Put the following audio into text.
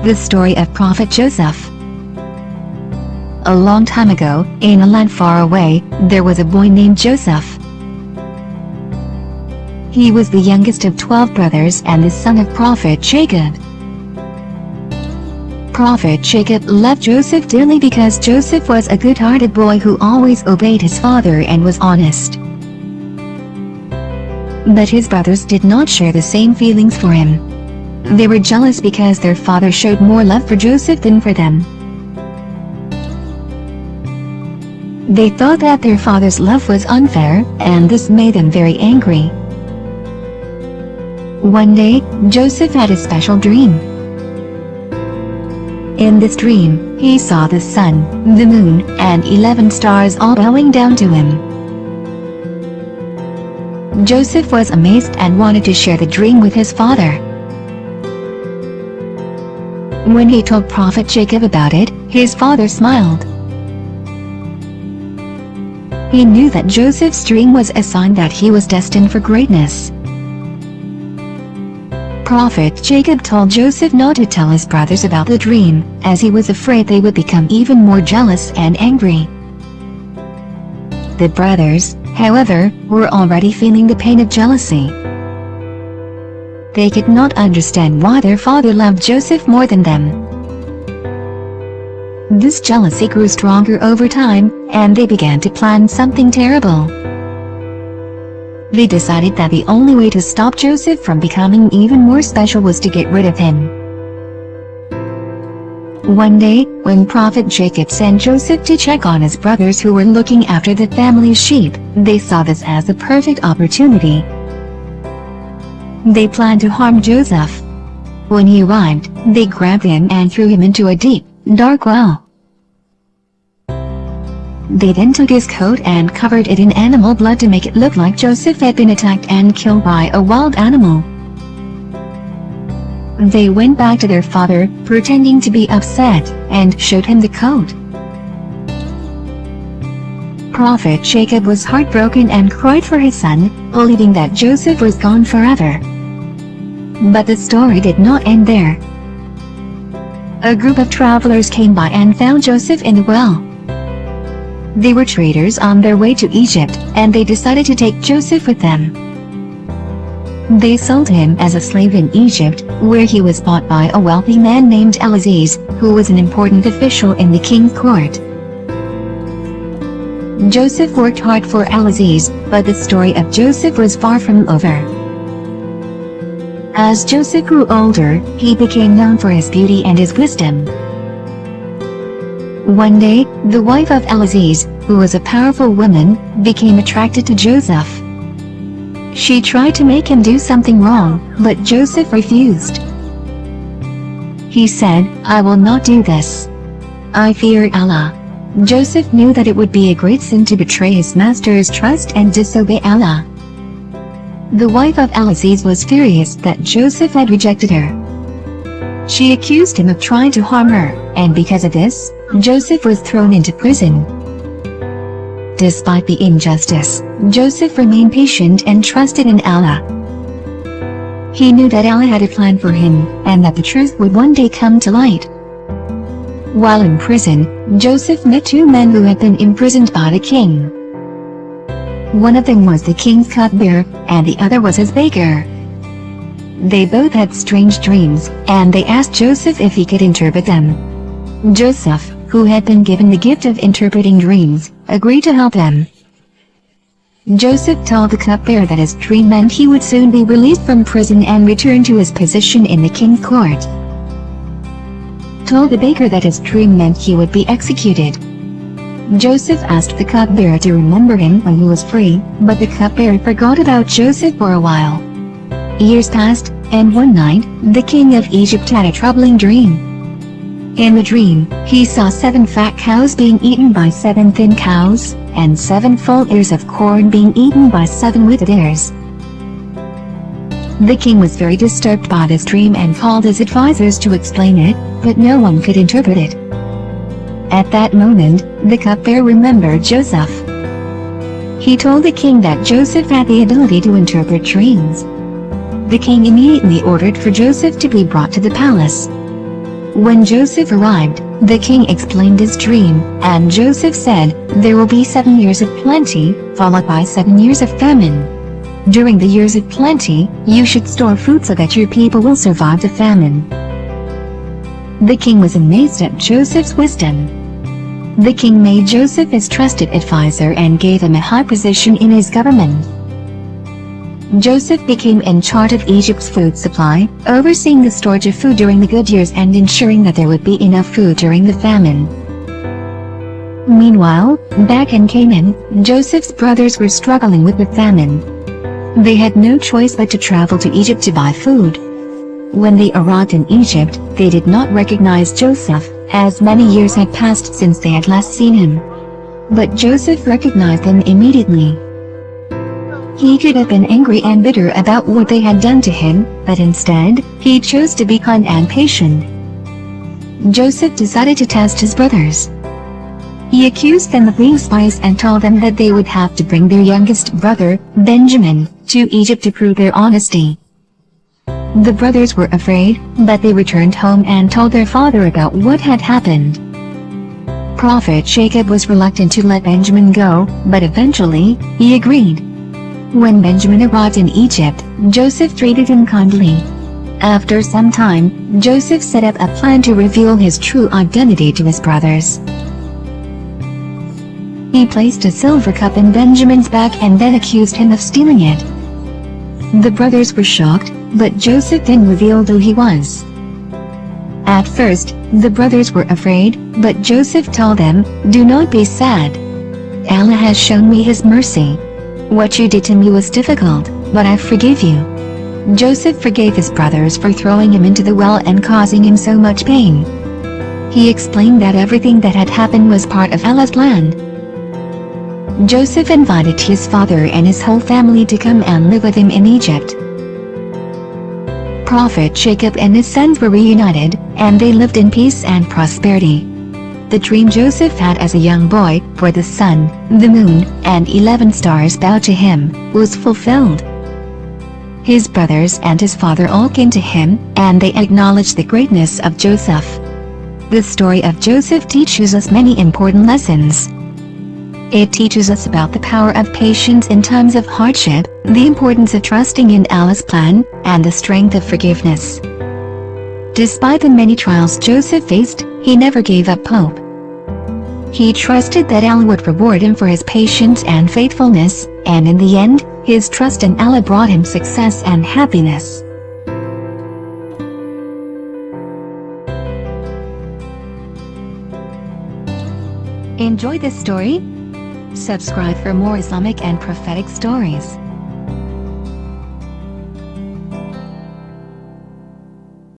The story of Prophet Joseph. A long time ago, in a land far away, there was a boy named Joseph. He was the youngest of 12 brothers and the son of Prophet Jacob. Prophet Jacob loved Joseph dearly because Joseph was a good-hearted boy who always obeyed his father and was honest. But his brothers did not share the same feelings for him. They were jealous because their father showed more love for Joseph than for them. They thought that their father's love was unfair, and this made them very angry. One day, Joseph had a special dream. In this dream, he saw the sun, the moon, and 11 stars all bowing down to him. Joseph was amazed and wanted to share the dream with his father. When he told Prophet Jacob about it, his father smiled. He knew that Joseph's dream was a sign that he was destined for greatness. Prophet Jacob told Joseph not to tell his brothers about the dream, as he was afraid they would become even more jealous and angry. The brothers, however, were already feeling the pain of jealousy. They could not understand why their father loved Joseph more than them. This jealousy grew stronger over time, and they began to plan something terrible. They decided that the only way to stop Joseph from becoming even more special was to get rid of him. One day, when Prophet Jacob sent Joseph to check on his brothers who were looking after the family's sheep, they saw this as the perfect opportunity. They planned to harm Joseph. When he arrived, they grabbed him and threw him into a deep, dark well. They then took his coat and covered it in animal blood to make it look like Joseph had been attacked and killed by a wild animal. They went back to their father, pretending to be upset, and showed him the coat. Prophet Jacob was heartbroken and cried for his son, believing that Joseph was gone forever. But the story did not end there. A group of travelers came by and found Joseph in the well. They were traders on their way to Egypt, and they decided to take Joseph with them. They sold him as a slave in Egypt, where he was bought by a wealthy man named Aziz, who was an important official in the king's court. Joseph worked hard for Aziz, but the story of Joseph was far from over. As Joseph grew older, he became known for his beauty and his wisdom. One day, the wife of Aziz, who was a powerful woman, became attracted to Joseph. She tried to make him do something wrong, but Joseph refused. He said, "I will not do this. I fear Allah." Joseph knew that it would be a great sin to betray his master's trust and disobey Allah. The wife of Aziz was furious that Joseph had rejected her. She accused him of trying to harm her, and because of this, Joseph was thrown into prison. Despite the injustice, Joseph remained patient and trusted in Allah. He knew that Allah had a plan for him, and that the truth would one day come to light. While in prison, Joseph met two men who had been imprisoned by the king. One of them was the king's cupbearer, and the other was his baker. They both had strange dreams, and they asked Joseph if he could interpret them. Joseph, who had been given the gift of interpreting dreams, agreed to help them. Joseph told the cupbearer that his dream meant he would soon be released from prison and return to his position in the king's court. Told the baker that his dream meant he would be executed. Joseph asked the cupbearer to remember him when he was free, but the cupbearer forgot about Joseph for a while. Years passed, and one night, the king of Egypt had a troubling dream. In the dream, he saw 7 fat cows being eaten by 7 thin cows, and 7 full ears of corn being eaten by 7 withered ears. The king was very disturbed by this dream and called his advisors to explain it, but no one could interpret it. At that moment, the cupbearer remembered Joseph. He told the king that Joseph had the ability to interpret dreams. The king immediately ordered for Joseph to be brought to the palace. When Joseph arrived, the king explained his dream, and Joseph said, "There will be 7 years of plenty, followed by 7 years of famine. During the years of plenty, you should store food so that your people will survive the famine." The king was amazed at Joseph's wisdom. The king made Joseph his trusted advisor and gave him a high position in his government. Joseph became in charge of Egypt's food supply, overseeing the storage of food during the good years and ensuring that there would be enough food during the famine. Meanwhile, back in Canaan, Joseph's brothers were struggling with the famine. They had no choice but to travel to Egypt to buy food. When they arrived in Egypt, they did not recognize Joseph, as many years had passed since they had last seen him. But Joseph recognized them immediately. He could have been angry and bitter about what they had done to him, but instead, he chose to be kind and patient. Joseph decided to test his brothers. He accused them of being spies and told them that they would have to bring their youngest brother, Benjamin, to Egypt to prove their honesty. The brothers were afraid, but they returned home and told their father about what had happened. Prophet Jacob was reluctant to let Benjamin go, but eventually, he agreed. When Benjamin arrived in Egypt, Joseph treated him kindly. After some time, Joseph set up a plan to reveal his true identity to his brothers. He placed a silver cup in Benjamin's bag and then accused him of stealing it. The brothers were shocked, but Joseph then revealed who he was. At first, the brothers were afraid, but Joseph told them, "Do not be sad. Allah has shown me his mercy. What you did to me was difficult, but I forgive you." Joseph forgave his brothers for throwing him into the well and causing him so much pain. He explained that everything that had happened was part of Allah's plan. Joseph invited his father and his whole family to come and live with him in Egypt. Prophet Jacob and his sons were reunited, and they lived in peace and prosperity. The dream Joseph had as a young boy, where the sun, the moon, and 11 stars bowed to him, was fulfilled. His brothers and his father all came to him, and they acknowledged the greatness of Joseph. The story of Joseph teaches us many important lessons. It teaches us about the power of patience in times of hardship, the importance of trusting in Allah's plan, and the strength of forgiveness. Despite the many trials Joseph faced, he never gave up hope. He trusted that Allah would reward him for his patience and faithfulness, and in the end, his trust in Allah brought him success and happiness. Enjoy this story? Subscribe for more Islamic and prophetic stories.